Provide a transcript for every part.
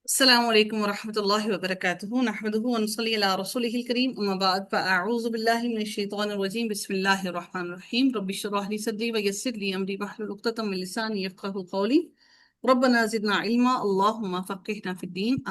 السلام عليكم ورحمة الله وبركاته نحمده ونصلي على رسوله الكريم أما بعد فأعوذ بالله من الشيطان الرجيم بسم الله الرحمن الرحيم رب اشرح لي صدري ويسر لي أمري واحلل عقدة من لساني يفقهوا قولي ربنا زدنا علما اللهم فقهنا في الدين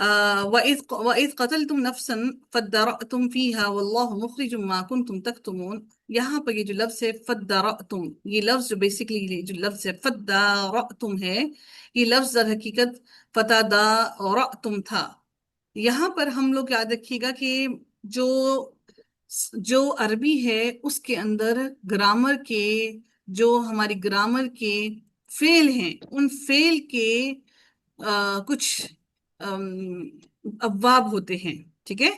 وَإِذْ قَتَلْتُمْ نَفْسًا فَادَّرَأْتُمْ فِيهَا وَاللَّهُ مُخْرِجٌ مَا كُنْتُمْ تَكْتُمُونَ. یہاں پر یہ جو لفظ ہے فَدَّرَأْتُمْ، یہ لفظ جو بیسیکلی جو لفظ ہے فَدَّرَأْتُمْ ہے، یہ لفظ در حقیقت فَتَدَارَأْتُمْ تھا. یہاں پر ہم لوگ یاد رکھیے گا کہ جو جو عربی ہے اس کے اندر گرامر کے جو ہماری گرامر کے فعل ہیں ان فعل کے کچھ ابواب ہوتے ہیں. ٹھیک ہے،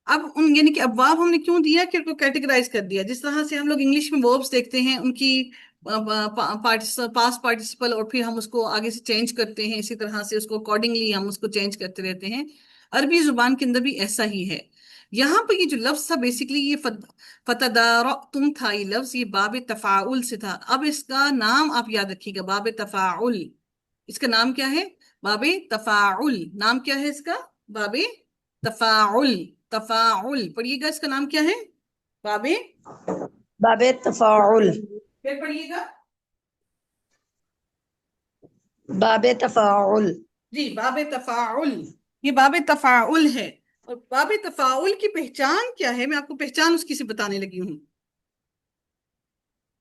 اب ان یعنی کہ ابواب ہم نے کیوں دیا کہ ان کو کیٹیگرائز کر دیا. جس طرح سے ہم لوگ انگلش میں وربس دیکھتے ہیں ان کی پاسٹ پارٹیسپل اور پھر ہم اس کو آگے سے چینج کرتے ہیں، اسی طرح سے اس کو اکارڈنگلی ہم اس کو چینج کرتے رہتے ہیں. عربی زبان کے اندر بھی ایسا ہی ہے. یہاں پہ یہ جو لفظ تھا بیسیکلی یہ فتدارتم تھا، یہ لفظ یہ باب تفاعل سے تھا. اب اس کا نام آپ یاد رکھیے گا، باب تفاعل. اس کا نام کیا ہے؟ باب تفاعل. نام کیا ہے اس کا؟ باب تفاعل. تفاعل پڑھیے گا، اس کا نام کیا ہے؟ باب باب تفاعل. پھر پڑھیے گا باب تفاعل. جی، باب تفاعل. یہ باب تفاعل ہے. اور باب تفاعل کی پہچان کیا ہے؟ میں آپ کو پہچان اس کی سے بتانے لگی ہوں.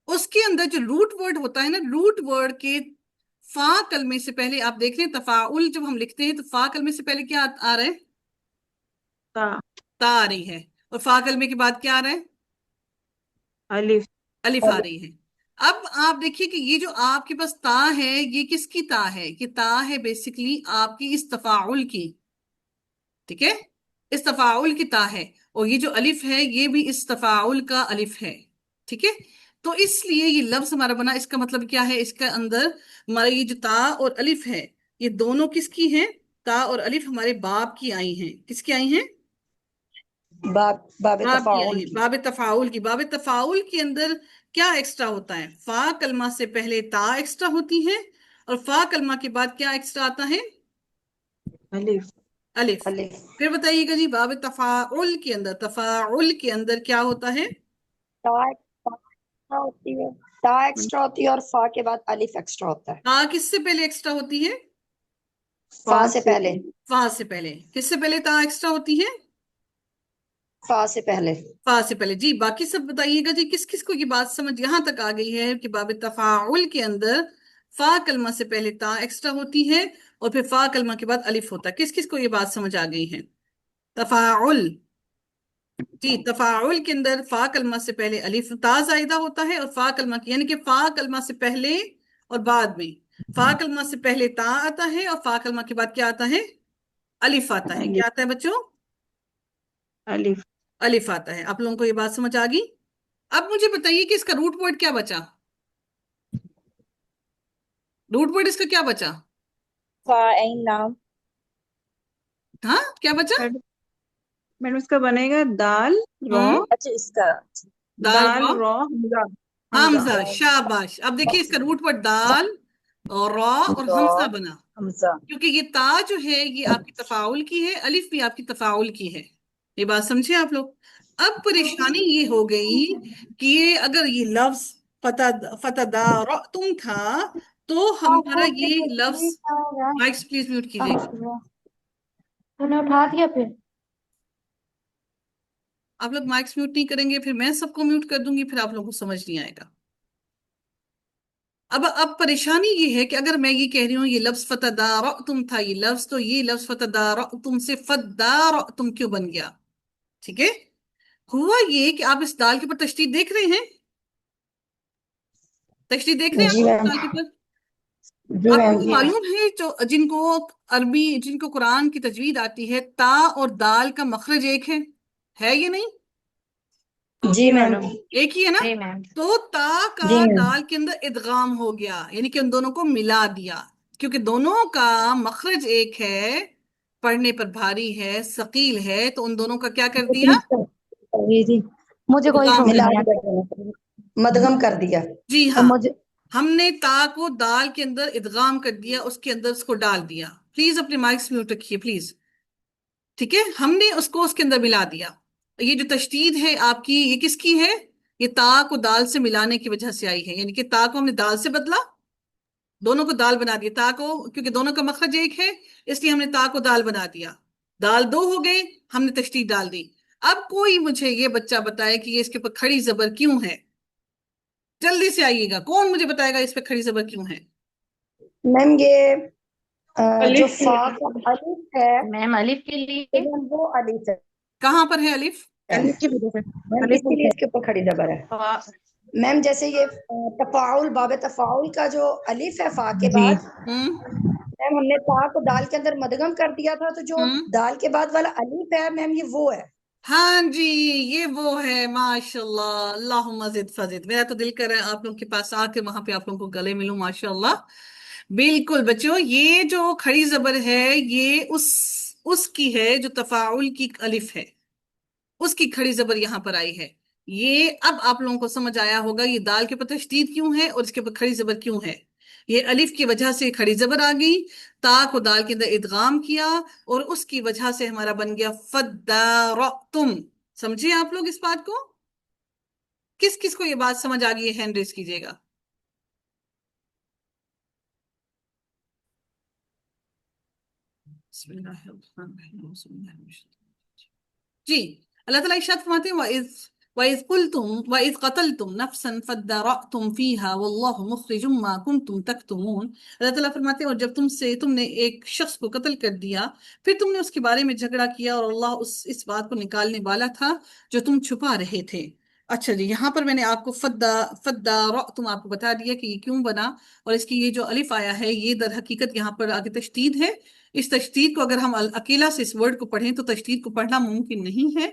اس کے اندر جو روٹ ورڈ ہوتا ہے نا، روٹ ورڈ کے فا کلمے سے پہلے آپ دیکھ لیں تفاعل جب ہم لکھتے ہیں تو فا کلمے سے پہلے کیا آ رہا ہے؟ تا آ رہی ہے. اور فا کلمے کے بعد کیا آ رہا ہے؟ الف. الف آ رہی ہے. اب آپ دیکھیے کہ یہ جو آپ کے پاس تا ہے یہ کس کی تا ہے؟ یہ تا ہے بیسیکلی آپ کی اس تفاعل کی. ٹھیک ہے، اس تفاعل کی تا ہے. اور یہ جو الف ہے یہ بھی اس تفاعل کا الف ہے. ٹھیک ہے، تو اس لیے یہ لفظ ہمارا بنا. اس کا مطلب کیا ہے؟ اس کے اندر ہمارا یہ جو تا اور الف ہے یہ دونوں کس کی ہیں؟ تا اور الف ہمارے باپ کی آئی ہیں. کس کی آئی ہیں؟ باب باب کی تفاعل آئی ہیں. کی. باب تفاعل کی. باب تفاعل کے اندر کیا ایکسٹرا ہوتا ہے؟ فا کلمہ سے پہلے تا ایکسٹرا ہوتی ہے اور فا کلمہ کے بعد کیا ایکسٹرا آتا ہے؟ الف. الف. الف. پھر بتائیے گا جی، باب تفاعل کے اندر تفاعل کے اندر کیا ہوتا ہے؟ تا ایکسٹرا ہوتی ہے، تا ایکسٹرا ہوتی ہے اور فا کے بعد الف ایکسٹرا ہوتا ہے. تا کس سے پہلے ایکسٹرا ہوتی ہے؟ فا سے پہلے. فا سے پہلے. کس سے پہلے تا ایکسٹرا ہوتی ہے؟ فا سے پہلے. فا سے پہلے. جی باقی سب بتائیے گا جی، کس کس کو یہ بات سمجھ یہاں تک آ گئی ہے کہ باب تفاعل کے اندر فا کلمہ سے پہلے تا ایکسٹرا ہوتی ہے اور پھر فا کلمہ کے بعد الف ہوتا ہے. کس کس کو یہ بات سمجھ آ گئی ہے؟ تفاعل. جی، تفاعل کے اندر فا کلمہ سے پہلے الف تا زائدہ ہوتا ہے اور فا کلمہ کی یعنی کہ فا کلمہ سے پہلے اور بعد میں فا کلمہ سے پہلے تا آتا ہے اور فا کلمہ کے بعد کیا آتا ہے؟ الف آتا ہے. کیا آتا ہے بچوں؟ الف. الف آتا ہے. آپ لوگوں کو یہ بات سمجھ آ گئی؟ اب مجھے بتائیے کہ اس کا روٹ ورڈ کیا بچا؟ روٹ ورڈ اس کا کیا بچا؟ فاعل نام. ہاں کیا بچا؟ میڈم اس کا بنے گا دال رو. اچھا اس کا دال دال رو رو حمزہ. حمزہ. شاباش. اب دیکھیے اس کا روٹ ورڈ دال اور را اور حمزہ بنا، حمزہ. کیونکہ یہ تا جو ہے یہ آپ کی تفاعل کی ہے، الف بھی آپ کی تفاعل کی ہے. یہ بات سمجھے آپ لوگ؟ اب پریشانی یہ ہو گئی کہ اگر یہ لفظ فتدارتم تھا تو ہمارا یہ لفظ مائکس پلیز میوٹ کیجیے گا. تو نے اٹھا دیا پھر. آپ لوگ مائکس میوٹ نہیں کریں گے پھر میں سب کو میوٹ کر دوں گی، پھر آپ لوگوں کو سمجھ نہیں آئے گا. اب پریشانی یہ ہے کہ اگر میں یہ کہہ رہی ہوں یہ لفظ فتدارتم تھا یہ لفظ، تو یہ لفظ فتدارتم سے فدارتم کیوں بن گیا؟ ٹھیک ہے، ہوا یہ کہ آپ اس دال کے اوپر تشدید دیکھ رہے ہیں؟ تشدید دیکھ رہے ہیں جی آپ میم. دال کے اوپر؟ جی آپ میم. کو معلوم ہے جو جن کو عربی جن کو قرآن کی تجوید آتی ہے تا اور دال کا مخرج ایک ہے یہ نہیں؟ جی میم. ایک ہی ہے نا؟ جی میم. تو تا کا جی میم. دال کے اندر ادغام ہو گیا، یعنی کہ ان دونوں کو ملا دیا، کیونکہ دونوں کا مخرج ایک ہے، پڑھنے پر بھاری ہے، ثقیل ہے، تو ان دونوں کا کیا کر دیا؟ مجھے کوئی ادغام کر ملا دیا. دیا، مدغم کر دیا. جی اور ہاں. مجھے ہم نے تا کو دال کے اندر ادغام کر دیا، اس کے اندر اس کو ڈال دیا. پلیز اپنے مائکس میوٹ رکھیے پلیز. ٹھیک ہے، ہم نے اس کو اس کے اندر ملا دیا. یہ جو تشدید ہے آپ کی، یہ کس کی ہے؟ یہ تا کو دال سے ملانے کی وجہ سے آئی ہے، یعنی کہ تا کو ہم نے دال سے بدلا، دونوں کو دال بنا دیا. تا کو کیونکہ دونوں کا مخرج ایک ہے اس لیے ہم نے تا کو دال بنا دیا. دال دو ہو گئے، ہم نے تشدید ڈال دی. اب کوئی مجھے یہ بچہ بتائے کہ یہ اس کے اوپر کھڑی زبر کیوں ہے؟ جلدی سے آئیے گا، کون مجھے بتائے گا اس پہ کھڑی زبر کیوں ہے؟ میم یہ جو الف فا کا الف ہے میم الف کے لیے میم وہ الف ہے. کہاں پر ہے الف؟ الف کی وجہ سے میم الف اسی لیے اس کے اوپر کھڑی زبر ہے. میم جیسے یہ تفاعل، باب تفاعل کا جو الف ہے فا کے جی بعد، ہوں میم ہم نے تا کو دال کے اندر مدغم کر دیا تھا، تو جو ہوں دال کے بعد والا الف ہے میم یہ وہ ہے. ہاں جی، یہ وہ ہے. ماشاء اللہ، اللہم زد فزد. میرا تو دل کر رہا ہے آپ لوگوں کے پاس آ کے وہاں پہ آپ لوگوں کو گلے ملوں. ماشاء اللہ. بالکل بچوں، یہ جو کھڑی زبر ہے یہ اس کی ہے جو تفاعل کی الف ہے، اس کی کھڑی زبر یہاں پر آئی ہے. یہ اب آپ لوگوں کو سمجھ آیا ہوگا یہ دال کے اوپر تشدید کیوں ہے اور اس کے اوپر کھڑی زبر کیوں ہے. یہ الف کی وجہ سے کھڑی زبر آ گئی، تا کو دال کے اندر ادغام کیا اور اس کی وجہ سے ہمارا بن گیا فدارتم. سمجھے آپ لوگ اس بات کو؟ کس کس کو یہ بات سمجھ آ گئی ہے؟ ہینڈ ریز کیجیے گا. بسم اللہ الرحمن الرحیم. بسم اللہ الرحمن الرحیم. جی، اللہ تعالیٰ ارشاد فرماتے ہیں وَإِذْ قُلْتُمْ وَإِذْ قَتَلْتُمْ نَفْسًا فَادَّارَأْتُمْ فِيهَا وَاللَّهُ مُخْرِجٌ مَا كُنْتُمْ تَكْتُمُونَ. اللہ تعالیٰ فرماتے ہیں اور جب تم نے ایک شخص کو قتل کر دیا، پھر تم نے اس کے بارے میں جھگڑا کیا اور اللہ اس بات کو نکالنے والا تھا جو تم چھپا رہے تھے. اچھا جی، یہاں پر میں نے آپ کو فَادَّارَأْتُمْ آپ کو بتا دیا کہ یہ کیوں بنا، اور اس کی یہ جو الف آیا ہے یہ در حقیقت یہاں پر آگے تشدید ہے. اس تشدید کو اگر ہم اکیلا سے اس ورڈ کو پڑھیں تو تشدید کو پڑھنا ممکن نہیں ہے،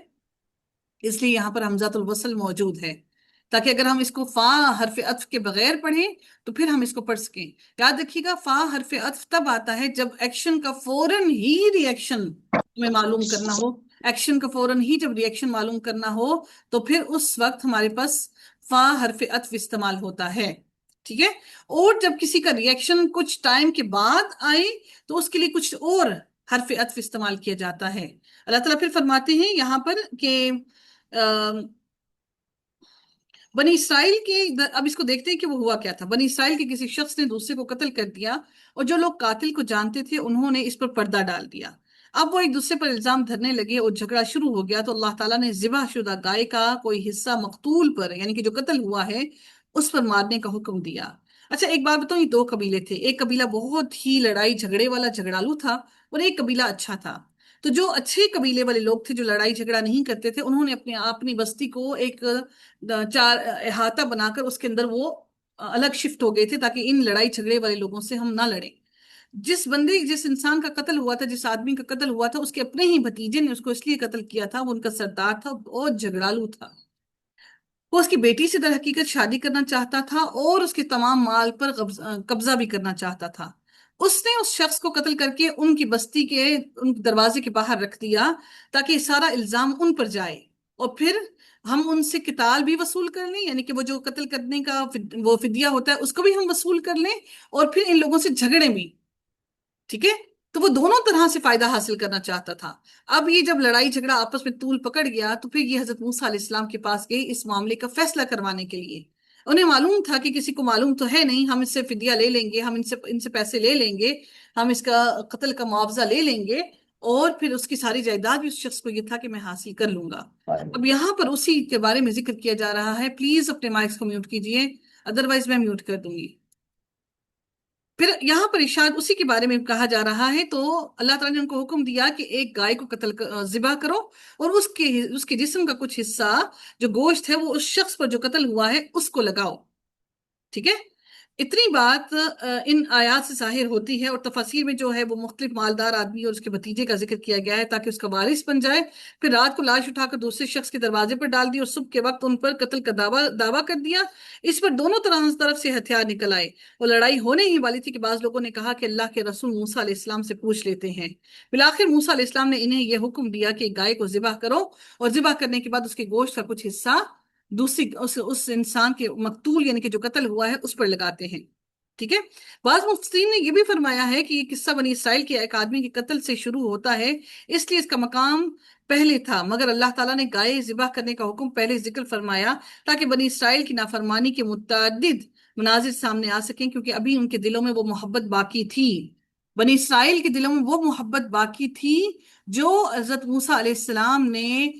اس لیے یہاں پر حمزۃ الوصل موجود ہے، تاکہ اگر ہم اس کو فا حرف عطف کے بغیر پڑھیں تو پھر ہم اس کو پڑھ سکیں. یاد رکھیے گا فا حرف عطف تب آتا ہے جب ایکشن کا فوراً ہی ریئیکشن ہمیں معلوم کرنا ہو. ایکشن کا فوراً ہی جب ریئیکشن معلوم کرنا ہو تو پھر اس وقت ہمارے پاس فا حرف عطف استعمال ہوتا ہے. ٹھیک ہے، اور جب کسی کا ریئیکشن کچھ ٹائم کے بعد آئے تو اس کے لیے کچھ اور حرف عطف استعمال کیا جاتا ہے. اللہ تعالیٰ پھر فرماتے ہیں یہاں پر کہ بنی اسرائیل کے، اب اس کو دیکھتے ہیں کہ وہ ہوا کیا تھا. بنی اسرائیل کے کسی شخص نے دوسرے کو قتل کر دیا اور جو لوگ قاتل کو جانتے تھے انہوں نے اس پر پردہ ڈال دیا. اب وہ ایک دوسرے پر الزام دھرنے لگے اور جھگڑا شروع ہو گیا، تو اللہ تعالیٰ نے ذبح شدہ گائے کا کوئی حصہ مقتول پر، یعنی کہ جو قتل ہوا ہے اس پر مارنے کا حکم دیا. اچھا ایک بات بتاؤں، یہ دو قبیلے تھے. ایک قبیلہ بہت ہی لڑائی جھگڑے والا جھگڑالو تھا اور ایک قبیلہ اچھا تھا. تو جو اچھے قبیلے والے لوگ تھے جو لڑائی جھگڑا نہیں کرتے تھے، انہوں نے اپنی بستی کو ایک چار احاطہ بنا کر اس کے اندر وہ الگ شفٹ ہو گئے تھے تاکہ ان لڑائی جھگڑے والے لوگوں سے ہم نہ لڑیں. جس انسان کا قتل ہوا تھا، جس آدمی کا قتل ہوا تھا، اس کے اپنے ہی بھتیجے نے اس کو اس لیے قتل کیا تھا، وہ ان کا سردار تھا اور جھگڑالو تھا. وہ اس کی بیٹی سے در حقیقت شادی کرنا چاہتا تھا اور اس کے تمام مال پر قبضہ بھی کرنا چاہتا تھا. اس نے اس شخص کو قتل کر کے ان کی بستی کے ان دروازے کے باہر رکھ دیا تاکہ سارا الزام ان پر جائے اور پھر ہم ان سے قتال بھی وصول کر لیں، یعنی کہ وہ جو قتل کرنے کا وہ فدیہ ہوتا ہے اس کو بھی ہم وصول کر لیں اور پھر ان لوگوں سے جھگڑیں بھی. ٹھیک ہے، تو وہ دونوں طرح سے فائدہ حاصل کرنا چاہتا تھا. اب یہ جب لڑائی جھگڑا آپس میں طول پکڑ گیا تو پھر یہ حضرت موسیٰ علیہ السلام کے پاس گئے اس معاملے کا فیصلہ کروانے کے لیے. انہیں معلوم تھا کہ کسی کو معلوم تو ہے نہیں، ہم اس سے فدیہ لے لیں گے، ہم ان سے پیسے لے لیں گے، ہم اس کا قتل کا معاوضہ لے لیں گے اور پھر اس کی ساری جائیداد بھی اس شخص کو یہ تھا کہ میں حاصل کر لوں گا. اب یہاں پر اسی کے بارے میں ذکر کیا جا رہا ہے. پلیز اپنے مائکس کو میوٹ کیجئے، ادروائز میں میوٹ کر دوں گی. پھر یہاں پر ارشاد اسی کے بارے میں کہا جا رہا ہے. تو اللہ تعالیٰ نے ان کو حکم دیا کہ ایک گائے کو ذبح کرو اور اس کے جسم کا کچھ حصہ جو گوشت ہے وہ اس شخص پر جو قتل ہوا ہے اس کو لگاؤ. ٹھیک ہے، اتنی بات ان آیات سے ظاہر ہوتی ہے، اور تفاسیر میں جو ہے وہ مختلف مالدار آدمی اور اس کے بھتیجے کا ذکر کیا گیا ہے تاکہ اس کا وارث بن جائے. پھر رات کو لاش اٹھا کر دوسرے شخص کے دروازے پر ڈال دی اور صبح کے وقت ان پر قتل کا دعویٰ کر دیا. اس پر دونوں طرف سے ہتھیار نکل آئے. وہ لڑائی ہونے ہی والی تھی کہ بعض لوگوں نے کہا کہ اللہ کے رسول موسیٰ علیہ السلام سے پوچھ لیتے ہیں. بالآخر موسیٰ علیہ السلام نے انہیں یہ حکم دیا کہ گائے کو ذبح کرو اور ذبح کرنے کے بعد اس کے گوشت کا کچھ حصہ دوسری اس انسان کے مقتول یعنی کہ جو قتل ہوا ہے اس پر لگاتے ہیں. ٹھیک ہے. بعض مفسرین نے یہ بھی فرمایا ہے کہ یہ قصہ بنی اسرائیل کے ایک آدمی کے قتل سے شروع ہوتا ہے، اس لیے اس کا مقام پہلے تھا، مگر اللہ تعالیٰ نے گائے ذبح کرنے کا حکم پہلے ذکر فرمایا تاکہ بنی اسرائیل کی نافرمانی کے متعدد مناظر سامنے آ سکیں، کیونکہ ابھی ان کے دلوں میں وہ محبت باقی تھی. بنی اسرائیل کے دلوں میں وہ محبت باقی تھی جو حضرت موسیٰ علیہ السلام نے